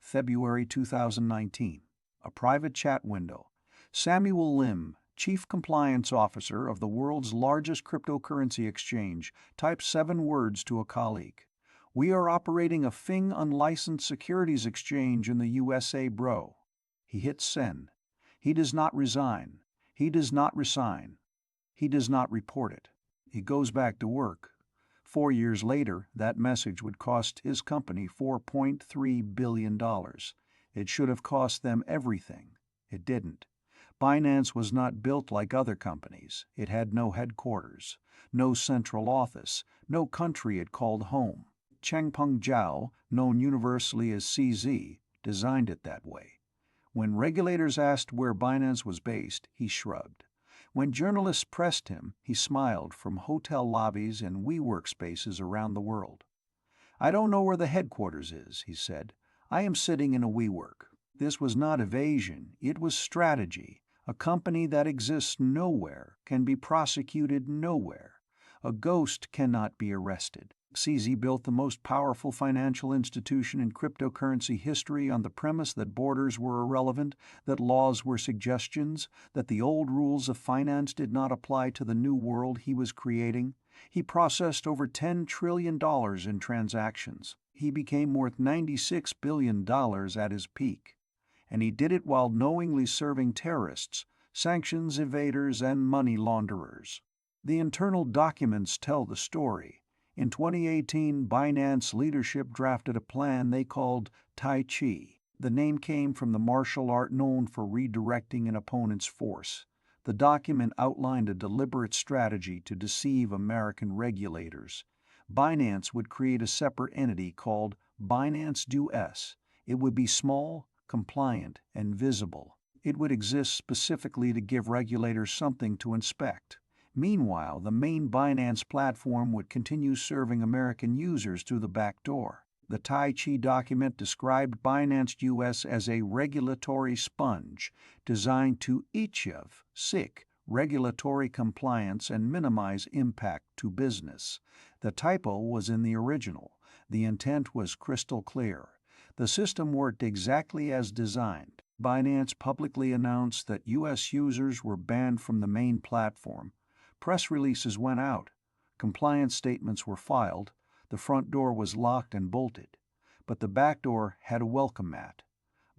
February 2019. A private chat window. Samuel Lim, Chief Compliance Officer of the world's largest cryptocurrency exchange, types 7 words to a colleague. "We are operating a FING unlicensed securities exchange in the USA, bro." He hits send. He does not resign. He does not resign. He does not report it. He goes back to work. 4 years later, that message would cost his company $4.3 billion. It should have cost them everything. It didn't. Binance was not built like other companies. It had no headquarters, no central office, no country it called home. Changpeng Zhao, known universally as CZ, designed it that way. When regulators asked where Binance was based, he shrugged. When journalists pressed him, he smiled from hotel lobbies and WeWork spaces around the world. "I don't know where the headquarters is," he said. "I am sitting in a WeWork." This was not evasion, it was strategy. A company that exists nowhere can be prosecuted nowhere. A ghost cannot be arrested. CZ built the most powerful financial institution in cryptocurrency history on the premise that borders were irrelevant, that laws were suggestions, that the old rules of finance did not apply to the new world he was creating. He processed over $10 trillion in transactions. He became worth $96 billion at his peak. And he did it while knowingly serving terrorists, sanctions evaders, and money launderers. The internal documents tell the story. In 2018, Binance leadership drafted a plan they called Tai Chi. The name came from the martial art known for redirecting an opponent's force. The document outlined a deliberate strategy to deceive American regulators. Binance would create a separate entity called Binance US. It would be small, compliant, and visible. It would exist specifically to give regulators something to inspect. Meanwhile, the main Binance platform would continue serving American users through the back door. The Tai Chi document described Binance US as a regulatory sponge designed to achieve regulatory compliance and minimize impact to business. The typo was in the original. The intent was crystal clear. The system worked exactly as designed. Binance publicly announced that U.S. users were banned from the main platform. Press releases went out. Compliance statements were filed. The front door was locked and bolted. But the back door had a welcome mat.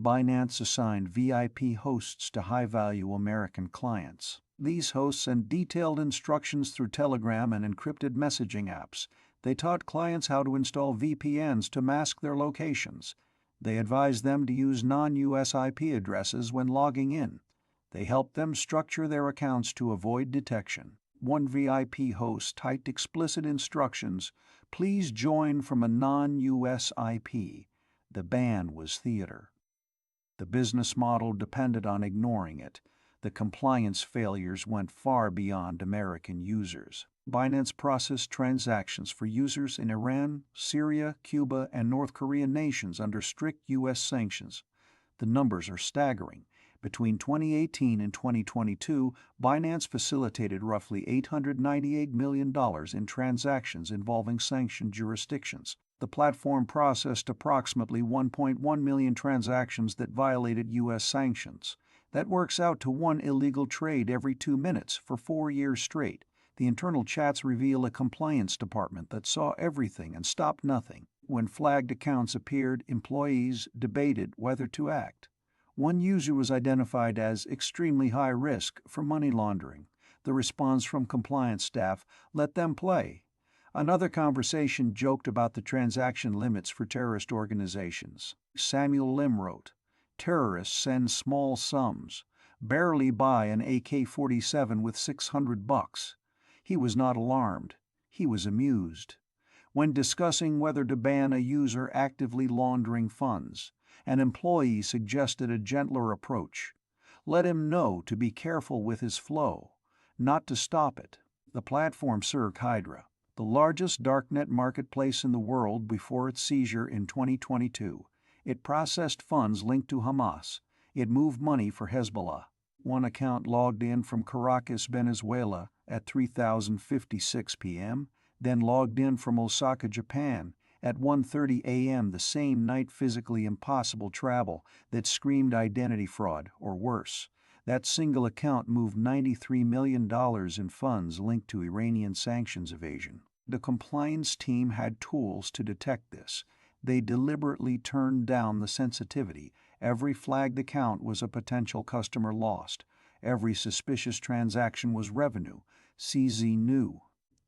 Binance assigned VIP hosts to high-value American clients. These hosts sent detailed instructions through Telegram and encrypted messaging apps. They taught clients how to install VPNs to mask their locations. They advised them to use non-US IP addresses when logging in. They helped them structure their accounts to avoid detection. One VIP host typed explicit instructions: "Please join from a non-US IP." The ban was theater. The business model depended on ignoring it. The compliance failures went far beyond American users. Binance processed transactions for users in Iran, Syria, Cuba, and North Korea nations under strict U.S. sanctions. The numbers are staggering. Between 2018 and 2022, Binance facilitated roughly $898 million in transactions involving sanctioned jurisdictions. The platform processed approximately 1.1 million transactions that violated U.S. sanctions. That works out to one illegal trade every 2 minutes for 4 years straight. The internal chats reveal a compliance department that saw everything and stopped nothing. When flagged accounts appeared, employees debated whether to act. One user was identified as extremely high risk for money laundering. The response from compliance staff: "Let them play." Another conversation joked about the transaction limits for terrorist organizations. Samuel Lim wrote, "Terrorists send small sums. Barely buy an AK-47 with $600. He was not alarmed. He was amused. When discussing whether to ban a user actively laundering funds, an employee suggested a gentler approach. Let him know to be careful with his flow, not to stop it. The platform served Hydra, the largest darknet marketplace in the world before its seizure in 2022. It processed funds linked to Hamas. It moved money for Hezbollah. One account logged in from Caracas, Venezuela at 3:56 p.m., then logged in from Osaka, Japan At 1:30 a.m. the same night, physically impossible travel that screamed identity fraud, or worse. That single account moved $93 million in funds linked to Iranian sanctions evasion. The compliance team had tools to detect this. They deliberately turned down the sensitivity. Every flagged account was a potential customer lost. Every suspicious transaction was revenue. CZ knew.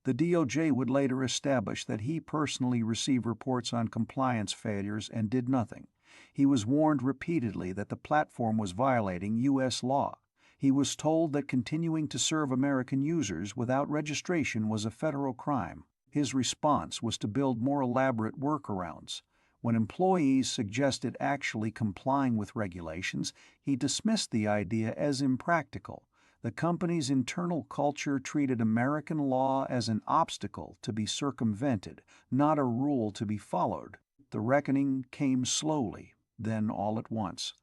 The DOJ would later establish that he personally received reports on compliance failures and did nothing. He was warned repeatedly that the platform was violating U.S. law. He was told that continuing to serve American users without registration was a federal crime. His response was to build more elaborate workarounds. When employees suggested actually complying with regulations, he dismissed the idea as impractical. The company's internal culture treated American law as an obstacle to be circumvented, not a rule to be followed. The reckoning came slowly, then all at once.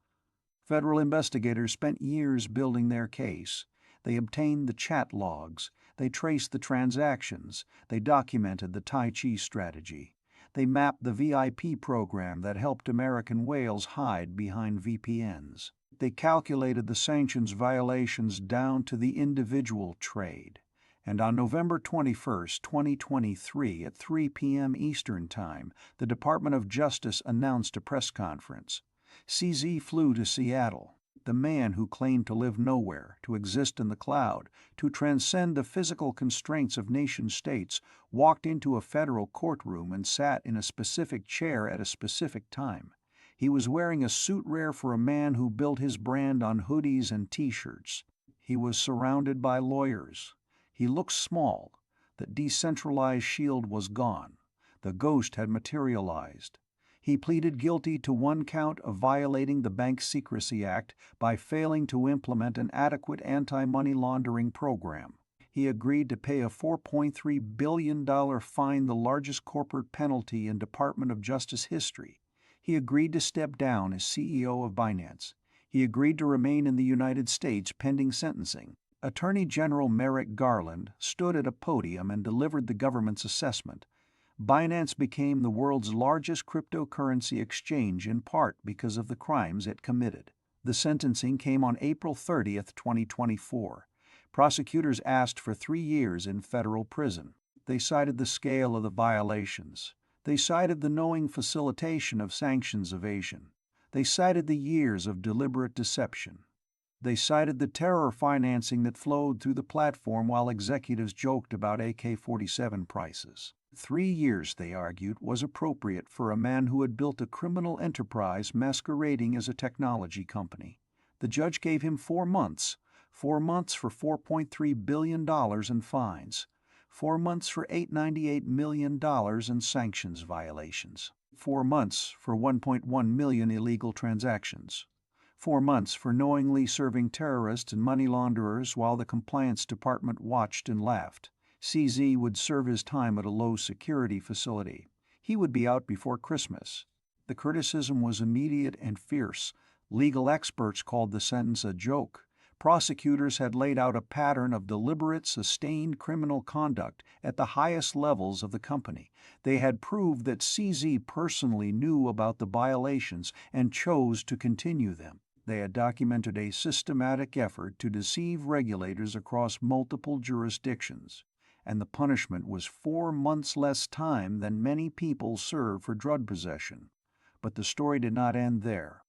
Federal investigators spent years building their case. They obtained the chat logs. They traced the transactions. They documented the Tai Chi strategy. They mapped the VIP program that helped American whales hide behind VPNs. They calculated the sanctions violations down to the individual trade. And on November 21, 2023, at 3 p.m. Eastern Time, the Department of Justice announced a press conference. CZ flew to Seattle. The man who claimed to live nowhere, to exist in the cloud, to transcend the physical constraints of nation-states, walked into a federal courtroom and sat in a specific chair at a specific time. He was wearing a suit rare for a man who built his brand on hoodies and T-shirts. He was surrounded by lawyers. He looked small. The decentralized shield was gone. The ghost had materialized. He pleaded guilty to one count of violating the Bank Secrecy Act by failing to implement an adequate anti-money laundering program. He agreed to pay a $4.3 billion fine, the largest corporate penalty in Department of Justice history. He agreed to step down as CEO of Binance. He agreed to remain in the United States pending sentencing. Attorney General Merrick Garland stood at a podium and delivered the government's assessment. Binance became the world's largest cryptocurrency exchange in part because of the crimes it committed. The sentencing came on April 30, 2024. Prosecutors asked for 3 years in federal prison. They cited the scale of the violations. They cited the knowing facilitation of sanctions evasion. They cited the years of deliberate deception. They cited the terror financing that flowed through the platform while executives joked about AK-47 prices. 3 years, they argued, was appropriate for a man who had built a criminal enterprise masquerading as a technology company. The judge gave him 4 months. 4 months for $4.3 billion in fines. 4 months for $898 million in sanctions violations. 4 months for 1.1 million illegal transactions. 4 months for knowingly serving terrorists and money launderers while the compliance department watched and laughed. CZ would serve his time at a low-security facility. He would be out before Christmas. The criticism was immediate and fierce. Legal experts called the sentence a joke. Prosecutors had laid out a pattern of deliberate, sustained criminal conduct at the highest levels of the company. They had proved that CZ personally knew about the violations and chose to continue them. They had documented a systematic effort to deceive regulators across multiple jurisdictions. And the punishment was 4 months less time than many people serve for drug possession. But the story did not end there.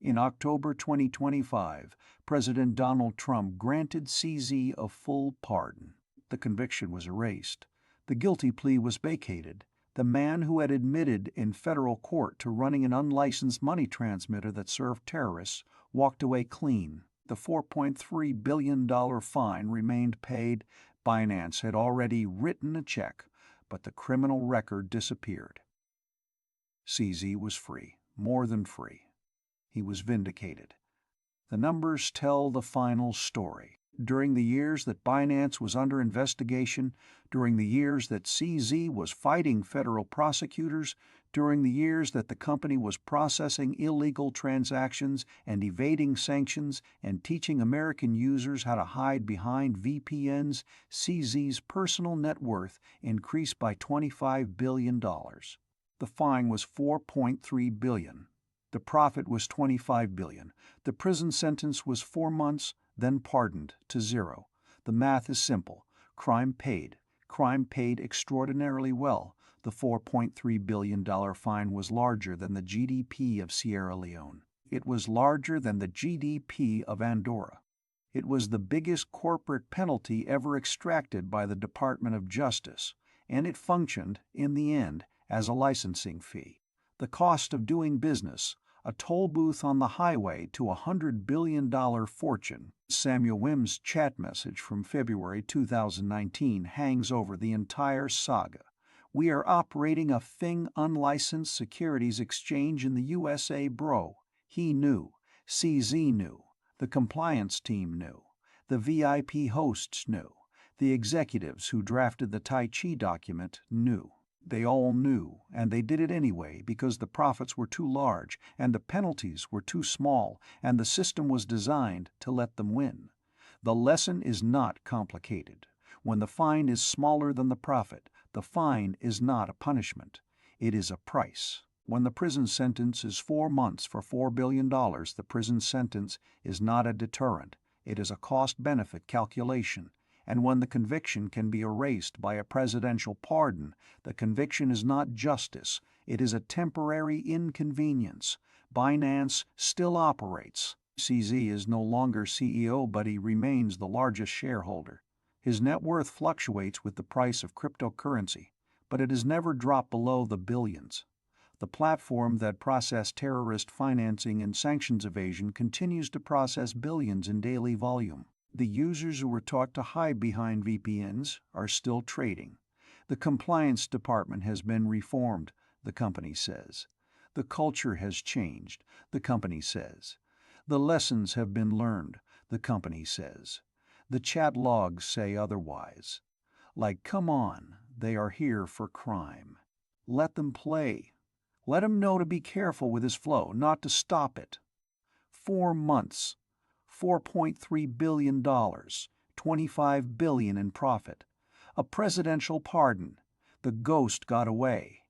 In October 2025, President Donald Trump granted CZ a full pardon. The conviction was erased. The guilty plea was vacated. The man who had admitted in federal court to running an unlicensed money transmitter that served terrorists walked away clean. The $4.3 billion fine remained paid. Binance had already written a check, but the criminal record disappeared. CZ was free, more than free. He was vindicated. The numbers tell the final story. During the years that Binance was under investigation, during the years that CZ was fighting federal prosecutors, during the years that the company was processing illegal transactions and evading sanctions and teaching American users how to hide behind VPNs, CZ's personal net worth increased by $25 billion. The fine was $4.3 billion. The profit was $25 billion. The prison sentence was 4 months, then pardoned to 0. The math is simple. Crime paid. Crime paid extraordinarily well. The $4.3 billion fine was larger than the GDP of Sierra Leone. It was larger than the GDP of Andorra. It was the biggest corporate penalty ever extracted by the Department of Justice, and it functioned, in the end, as a licensing fee. The cost of doing business, a toll booth on the highway to a $100 billion fortune. Samuel Wim's chat message from February 2019 hangs over the entire saga. We are operating a FING unlicensed securities exchange in the USA, bro. He knew. CZ knew. The compliance team knew. The VIP hosts knew. The executives who drafted the Tai Chi document knew. They all knew, and they did it anyway because the profits were too large and the penalties were too small, and the system was designed to let them win. The lesson is not complicated. When the fine is smaller than the profit, the fine is not a punishment. It is a price. When the prison sentence is 4 months for $4 billion, the prison sentence is not a deterrent. It is a cost-benefit calculation. And when the conviction can be erased by a presidential pardon, the conviction is not justice. It is a temporary inconvenience. Binance still operates. CZ is no longer CEO, but he remains the largest shareholder. His net worth fluctuates with the price of cryptocurrency, but it has never dropped below the billions. The platform that processed terrorist financing and sanctions evasion continues to process billions in daily volume. The users who were taught to hide behind VPNs are still trading. The compliance department has been reformed, the company says. The culture has changed, the company says. The lessons have been learned, the company says. The chat logs say otherwise. Like, come on, they are here for crime. Let them play. Let him know to be careful with his flow, not to stop it. 4 months. $4.3 billion, $25 billion in profit. A presidential pardon. The ghost got away.